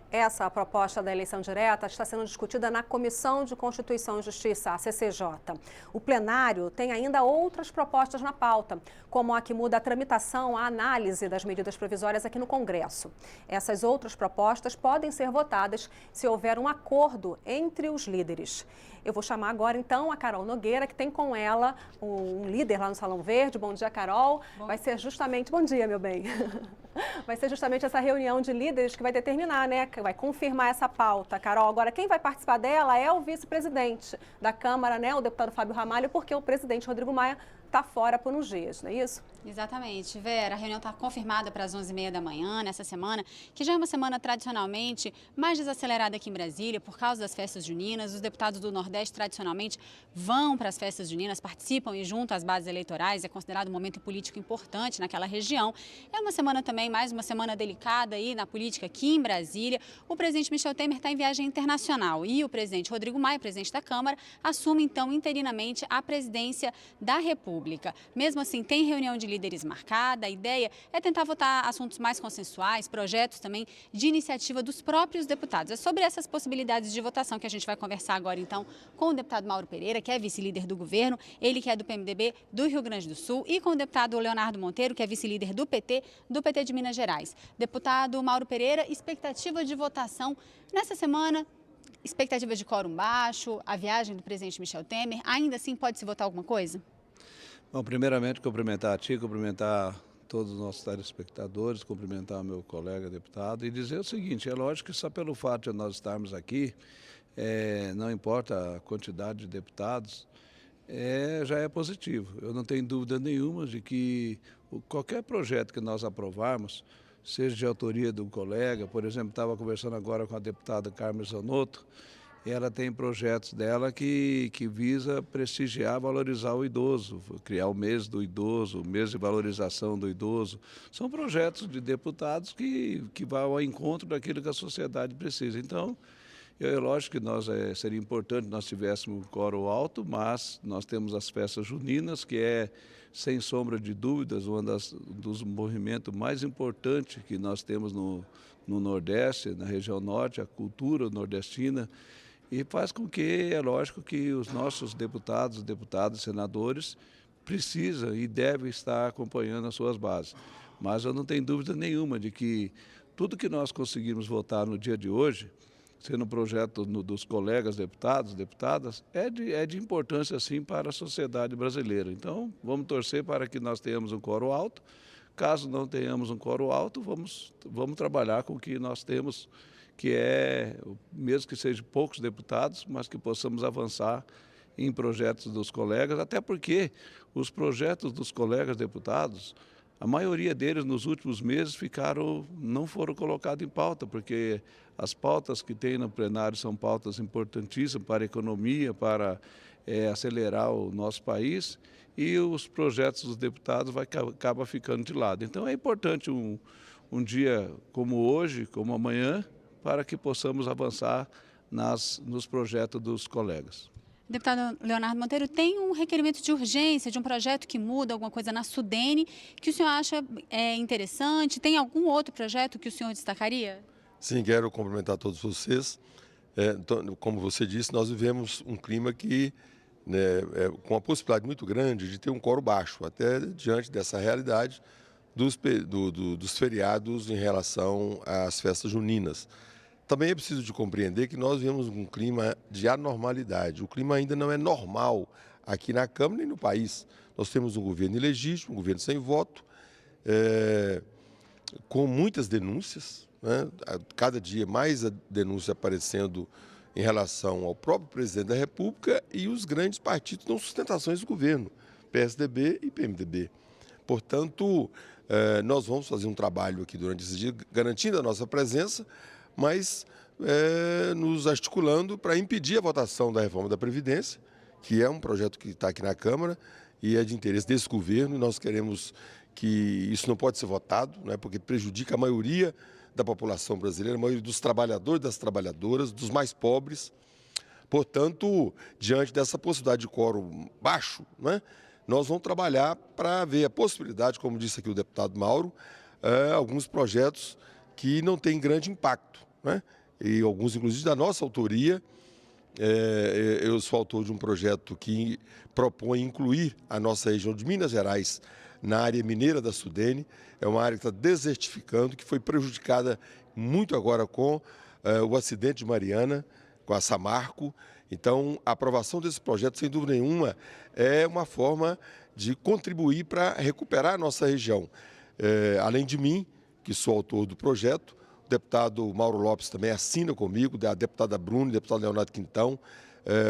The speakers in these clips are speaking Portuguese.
Essa proposta da eleição direta está sendo discutida na Comissão de Constituição e Justiça, a CCJ. O plenário tem ainda outras propostas na pauta, como a que muda a tramitação, a análise das medidas provisórias aqui no Congresso. Essas outras propostas podem ser votadas se houver um acordo entre os líderes. Eu vou chamar agora, então, a Carol Nogueira, que tem com ela um líder lá no Salão Verde. Bom dia, Carol. Vai ser justamente... Bom dia, meu bem. Vai ser justamente essa reunião de líderes que vai determinar, né? Que vai confirmar essa pauta, Carol. Agora, quem vai participar dela é o vice-presidente da Câmara, né? O deputado Fábio Ramalho, porque o presidente Rodrigo Maia está fora por uns dias, não é isso? Exatamente, Vera. A reunião está confirmada para as 11h30 da manhã, nessa semana, que já é uma semana tradicionalmente mais desacelerada aqui em Brasília, por causa das festas juninas. Os deputados do Nordeste, tradicionalmente, vão para as festas juninas, participam e junto às bases eleitorais. É considerado um momento político importante naquela região. É uma semana também, mais uma semana delicada aí na política aqui em Brasília. O presidente Michel Temer está em viagem internacional e o presidente Rodrigo Maia, presidente da Câmara, assume, então, interinamente a presidência da República. Mesmo assim, tem reunião de líderes marcada. A ideia é tentar votar assuntos mais consensuais, projetos também de iniciativa dos próprios deputados. É sobre essas possibilidades de votação que a gente vai conversar agora, então, com o deputado Mauro Pereira, que é vice-líder do governo, ele que é do PMDB do Rio Grande do Sul, e com o deputado Leonardo Monteiro, que é vice-líder do PT de Minas Gerais. Deputado Mauro Pereira, expectativa de votação nessa semana, expectativa de quórum baixo, a viagem do presidente Michel Temer, ainda assim pode-se votar alguma coisa? Bom, primeiramente, cumprimentar a ti, cumprimentar todos os nossos telespectadores, cumprimentar o meu colega deputado e dizer o seguinte: é lógico que só pelo fato de nós estarmos aqui, não importa a quantidade de deputados, já é positivo. Eu não tenho dúvida nenhuma de que qualquer projeto que nós aprovarmos, seja de autoria de um colega, por exemplo, estava conversando agora com a deputada Carmen Zanotto, ela tem projetos dela que visa prestigiar, valorizar o idoso, criar o mês do idoso, o mês de valorização do idoso. São projetos de deputados que vão ao encontro daquilo que a sociedade precisa. Então, é lógico que seria importante nós tivéssemos um quórum alto, mas nós temos as festas juninas, que é, sem sombra de dúvidas, dos movimentos mais importantes que nós temos no Nordeste, na região Norte, a cultura nordestina. E faz com que, é lógico, que os nossos deputados e senadores precisam e devem estar acompanhando as suas bases. Mas eu não tenho dúvida nenhuma de que tudo que nós conseguimos votar no dia de hoje, sendo um projeto dos colegas deputados, deputadas, é de importância, sim, para a sociedade brasileira. Então, vamos torcer para que nós tenhamos um quórum alto. Caso não tenhamos um quórum alto, vamos trabalhar com o que nós temos, que mesmo que sejam poucos deputados, mas que possamos avançar em projetos dos colegas, até porque os projetos dos colegas deputados, a maioria deles nos últimos meses não foram colocados em pauta, porque as pautas que tem no plenário são pautas importantíssimas para a economia, para acelerar o nosso país, e os projetos dos deputados acabam ficando de lado. Então é importante um dia como hoje, como amanhã, para que possamos avançar nos projetos dos colegas. Deputado Leonardo Monteiro, tem um requerimento de urgência de um projeto que muda alguma coisa na Sudene que o senhor acha interessante? Tem algum outro projeto que o senhor destacaria? Sim, quero cumprimentar todos vocês. Então, como você disse, nós vivemos um clima que, com uma possibilidade muito grande de ter um quórum baixo, até diante dessa realidade dos feriados em relação às festas juninas. Também é preciso de compreender que nós vivemos um clima de anormalidade. O clima ainda não é normal aqui na Câmara nem no país. Nós temos um governo ilegítimo, um governo sem voto, com muitas denúncias, né? Cada dia mais a denúncia aparecendo em relação ao próprio presidente da República e os grandes partidos não sustentações do governo, PSDB e PMDB. Portanto, nós vamos fazer um trabalho aqui durante esse dia, garantindo a nossa presença, mas nos articulando para impedir a votação da reforma da Previdência, que é um projeto que está aqui na Câmara e é de interesse desse governo, e nós queremos que isso não pode ser votado, né, porque prejudica a maioria da população brasileira, a maioria dos trabalhadores, das trabalhadoras, dos mais pobres. Portanto, diante dessa possibilidade de quórum baixo, né, nós vamos trabalhar para ver a possibilidade, como disse aqui o deputado Mauro, alguns projetos que não têm grande impacto, né? E alguns, inclusive, da nossa autoria. Eu sou autor de um projeto que propõe incluir a nossa região de Minas Gerais na área mineira da Sudene. É uma área que está desertificando, que foi prejudicada muito agora com o acidente de Mariana, com a Samarco. Então, a aprovação desse projeto, sem dúvida nenhuma, é uma forma de contribuir para recuperar a nossa região. Além de mim, que sou autor do projeto, o deputado Mauro Lopes também assina comigo, a deputada Bruna, o deputado Leonardo Quintão,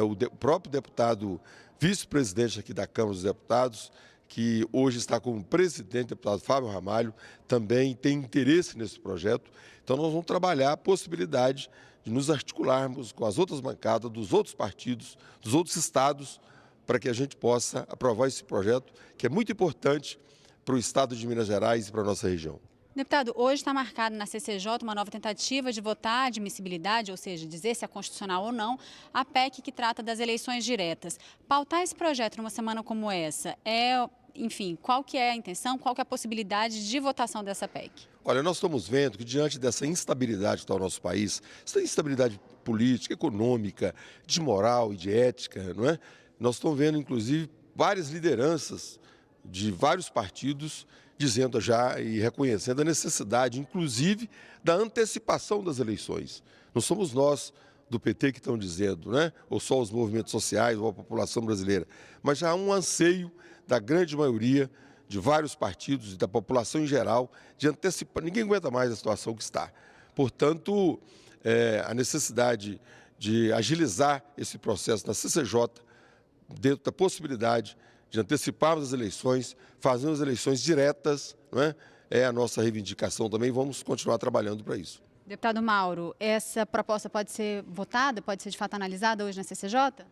o próprio deputado vice-presidente aqui da Câmara dos Deputados, que hoje está como presidente, o deputado Fábio Ramalho, também tem interesse nesse projeto. Então, nós vamos trabalhar a possibilidade de nos articularmos com as outras bancadas dos outros partidos, dos outros estados, para que a gente possa aprovar esse projeto, que é muito importante para o estado de Minas Gerais e para a nossa região. Deputado, hoje está marcado na CCJ uma nova tentativa de votar a admissibilidade, ou seja, dizer se é constitucional ou não, a PEC que trata das eleições diretas. Pautar esse projeto numa semana como essa enfim, qual que é a intenção, qual que é a possibilidade de votação dessa PEC? Olha, nós estamos vendo que diante dessa instabilidade que está o nosso país, essa instabilidade política, econômica, de moral e de ética, não é? Nós estamos vendo, inclusive, várias lideranças de vários partidos dizendo já e reconhecendo a necessidade, inclusive, da antecipação das eleições. Não somos nós do PT que estão dizendo, né? Ou só os movimentos sociais ou a população brasileira, mas já há um anseio da grande maioria de vários partidos e da população em geral de antecipar. Ninguém aguenta mais a situação que está. Portanto, a necessidade de agilizar esse processo na CCJ, dentro da possibilidade de anteciparmos as eleições, fazermos eleições diretas, não é? É a nossa reivindicação também, vamos continuar trabalhando para isso. Deputado Mauro, essa proposta pode ser votada, pode ser de fato analisada hoje na CCJ?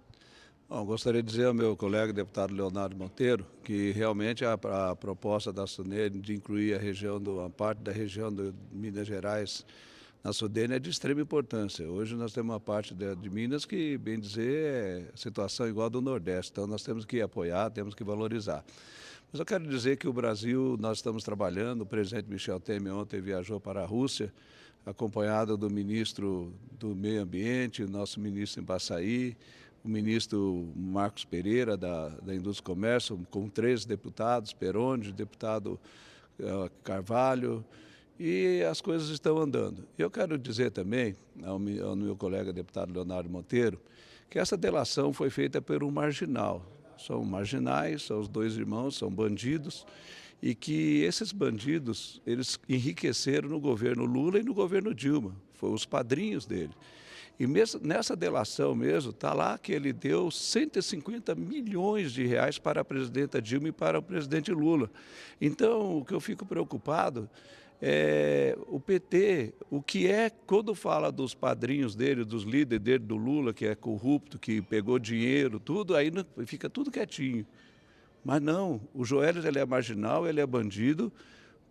Bom, gostaria de dizer ao meu colega deputado Leonardo Monteiro que realmente a proposta da SUDENE de incluir a parte da região de Minas Gerais na SUDENE é de extrema importância. Hoje nós temos uma parte de Minas que, bem dizer, é situação igual a do Nordeste, então nós temos que apoiar, temos que valorizar. Mas eu quero dizer que o Brasil, nós estamos trabalhando, o presidente Michel Temer ontem viajou para a Rússia, acompanhado do ministro do Meio Ambiente, o nosso ministro em Baçaí, o ministro Marcos Pereira, da Indústria e Comércio, com 3 deputados, Peroni, deputado Carvalho, e as coisas estão andando. Eu quero dizer também ao meu colega deputado Leonardo Monteiro que essa delação foi feita por um marginal. São marginais, são os 2 irmãos, são bandidos, e que esses bandidos, eles enriqueceram no governo Lula e no governo Dilma, foram os padrinhos dele. E mesmo nessa delação mesmo, está lá que ele deu 150 milhões de reais para a presidenta Dilma e para o presidente Lula. Então, o que eu fico preocupado é o PT, o que é, quando fala dos padrinhos dele, dos líderes dele, do Lula, que é corrupto, que pegou dinheiro, tudo, aí fica tudo quietinho. Mas não, o Joelis, ele é marginal, ele é bandido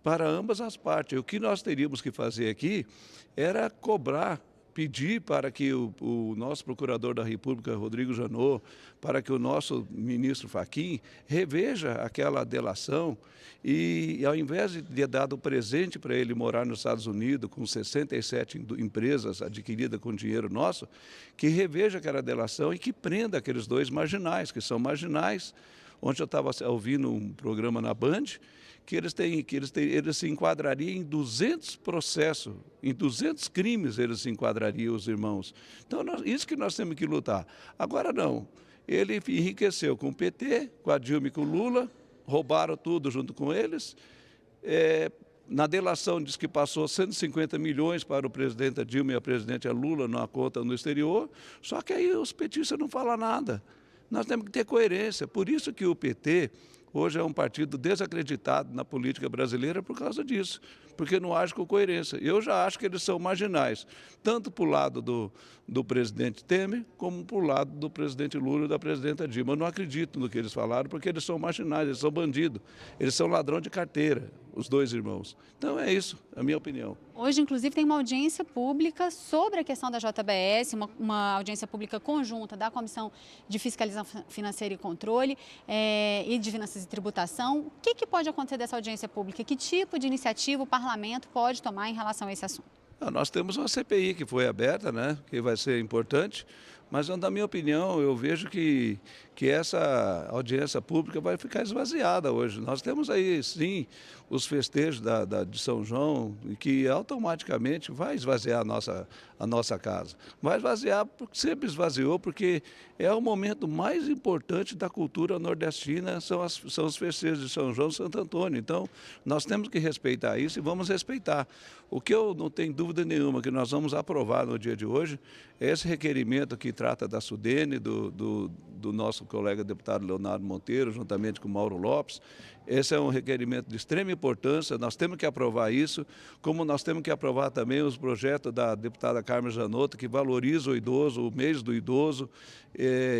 para ambas as partes. O que nós teríamos que fazer aqui era cobrar, pedir para que o nosso procurador da República, Rodrigo Janot, para que o nosso ministro Fachin reveja aquela delação e, ao invés de ter dado presente para ele morar nos Estados Unidos com 67 empresas adquiridas com dinheiro nosso, que reveja aquela delação e que prenda aqueles 2 marginais, que são marginais. Ontem eu estava ouvindo um programa na Band, que eles se enquadrariam em 200 processos, em 200 crimes eles se enquadrariam, os irmãos. Então, isso que nós temos que lutar. Agora não, ele enriqueceu com o PT, com a Dilma e com o Lula, roubaram tudo junto com eles. Na delação diz que passou 150 milhões para o presidente Dilma e a presidente Lula numa conta no exterior, só que aí os petistas não falam nada. Nós temos que ter coerência, por isso que o PT hoje é um partido desacreditado na política brasileira por causa disso, porque não age com coerência. Eu já acho que eles são marginais, tanto para o lado do presidente Temer, como para o lado do presidente Lula e da presidenta Dilma. Eu não acredito no que eles falaram, porque eles são marginais, eles são bandidos, eles são ladrão de carteira, os 2 irmãos. Então é isso, a minha opinião. Hoje, inclusive, tem uma audiência pública sobre a questão da JBS, uma audiência pública conjunta da Comissão de Fiscalização Financeira e Controle e de Finanças e Tributação. O que pode acontecer dessa audiência pública? Que tipo de iniciativa o parlamento pode tomar em relação a esse assunto? Nós temos uma CPI que foi aberta, né, que vai ser importante, mas, na minha opinião, eu vejo que essa audiência pública vai ficar esvaziada hoje. Nós temos aí, sim, os festejos de São João, e que automaticamente vai esvaziar a nossa casa. Vai esvaziar, porque sempre esvaziou, porque é o momento mais importante da cultura nordestina, são os festejos de São João e Santo Antônio. Então, nós temos que respeitar isso e vamos respeitar. O que eu não tenho dúvida nenhuma que nós vamos aprovar no dia de hoje é esse requerimento que trata da SUDENE, do nosso colega deputado Leonardo Monteiro, juntamente com o Mauro Lopes. Esse é um requerimento de extrema importância, nós temos que aprovar isso, como nós temos que aprovar também os projetos da deputada Carmen Zanotto, que valoriza o idoso, o mês do idoso.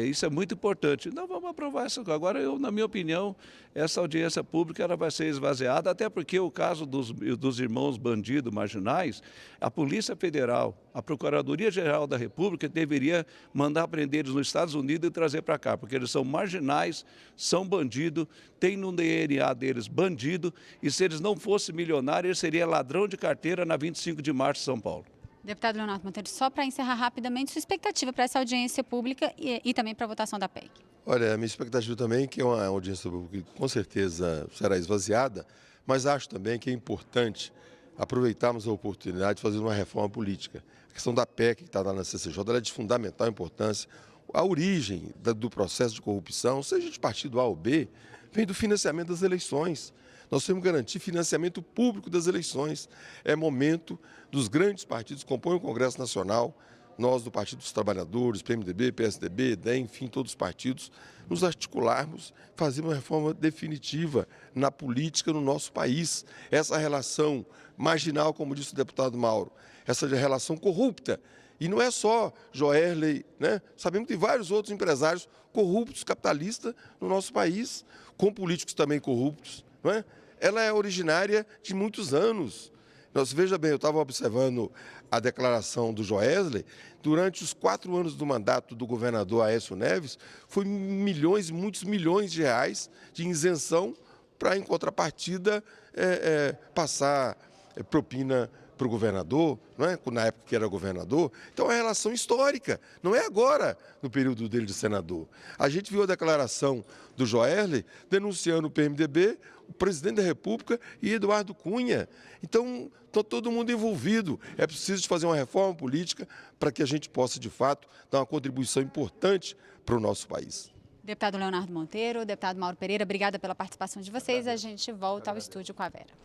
Isso é muito importante. Então vamos aprovar isso. Agora, na minha opinião, essa audiência pública ela vai ser esvaziada, até porque o caso dos irmãos bandidos marginais, a Polícia Federal, a Procuradoria-Geral da República deveria mandar prender eles nos Estados Unidos e trazer para cá, porque eles são marginais, são bandidos, tem no DNA deles bandido, e se eles não fossem milionários, eles seriam ladrão de carteira na 25 de março em São Paulo. Deputado Leonardo Monteiro, só para encerrar rapidamente, sua expectativa para essa audiência pública e também para a votação da PEC? Olha, a minha expectativa também é que é uma audiência pública que com certeza será esvaziada, mas acho também que é importante aproveitarmos a oportunidade de fazer uma reforma política. A questão da PEC que está lá na CCJ ela é de fundamental importância. A origem do processo de corrupção, seja de partido A ou B, vem do financiamento das eleições. Nós temos que garantir financiamento público das eleições. É momento dos grandes partidos que compõem o Congresso Nacional, nós do Partido dos Trabalhadores, PMDB, PSDB, DEM, enfim, todos os partidos, nos articularmos, fazer uma reforma definitiva na política no nosso país. Essa relação marginal, como disse o deputado Mauro, essa relação corrupta. E não é só Joerley, né? Sabemos que tem vários outros empresários corruptos, capitalistas no nosso país, com políticos também corruptos, não é? Ela é originária de muitos anos. Veja bem, eu estava observando a declaração do Joesley, durante os 4 anos do mandato do governador Aécio Neves, foi milhões, muitos milhões de reais de isenção para, em contrapartida, passar propina para o governador, não é? Na época que era governador. Então, é uma relação histórica, não é agora, no período dele de senador. A gente viu a declaração do Joerley denunciando o PMDB, o presidente da República e Eduardo Cunha. Então, está todo mundo envolvido. É preciso fazer uma reforma política para que a gente possa, de fato, dar uma contribuição importante para o nosso país. Deputado Leonardo Monteiro, deputado Mauro Pereira, obrigada pela participação de vocês. A gente volta ao estúdio com a Vera.